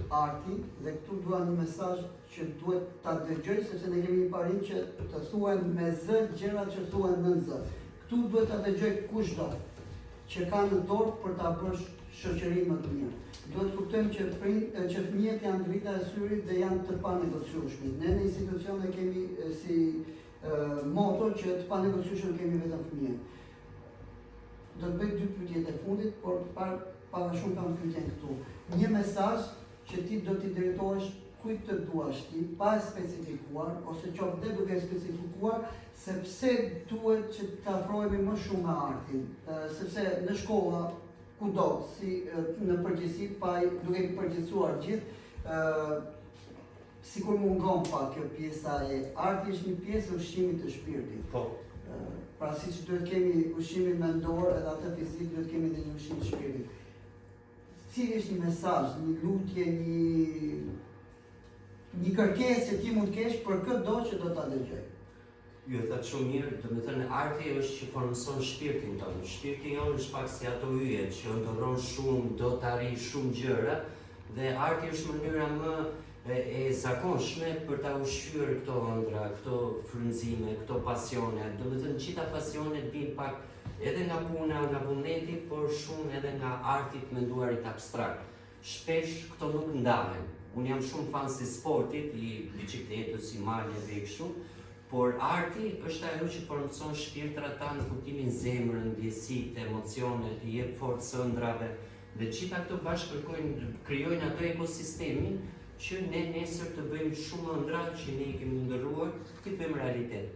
arti dhe këtu dua një mesazh që duhet ta dëgjoj sepse ne kemi një parim që të thuhen me zë gjërat që thuhen në zë. Këtu duhet ta dëgjoj kushdo që ka në dorë për ta bërë shoqërinë më të mirë. Duhet kuptojmë që fëmijët janë drita e syrit dhe janë të panegociueshme. Ne në institucione kemi si moto që të panegociueshëm kemi vetëm fëmijët. Do të bëj 2 pyetje e fundit, por para shumë kam pyetjen këtu. Një mesazh që ti do t'i drejtohesh kujt të duash ti, pa e specifikuar, ose qoftë dhe duke e specifikuar, sepse duhet që të afrohemi më shumë nga arti, sepse në shkolla, kudo, si në përgjithësi, duke i përgjithësuar gjithë, sikur mungon pak kjo pjesa e arti është një pjesë e ushqimit të shpirtit. Po. Pra siç duhet kemi ushqimin mendor edhe atë fizik, duhet kemi edhe një ushqim të shpirtit. Cili është një mesazh, një lutje, një kërkesë që ti mund të kesh për çdo që do ta dëgjoj? Ju e thatë shumë mirë, do të thënë arti është që formson shpirtin tonë. Shpirti jonë është pak si ato yje që ndorron shumë, do të arrijë shumë gjëra dhe arti është mënyra më e zakonshme për ta ushqyer këto ëndra, këto frymëzime, këto pasione. Do të thënë gjitha pasionet vijnë pak edhe nga puna, nga vullneti, por shumë edhe nga arti të menduarit abstrakt. Shpesh këto nuk ndahen. Unë jam shumë fan si sportit, i bicikletës, i maleve e kështu, por arti është ajo që formson shpirtrat tanë në kuptimin zemrën, ndjesitë, emocionet, i jep forcë ëndrave dhe gjitha këto bashkë krijojnë ato ekosistemin që ne nesër të bëjmë shumë ëndra që ne i kemi ndërruar të bëjmë realitet.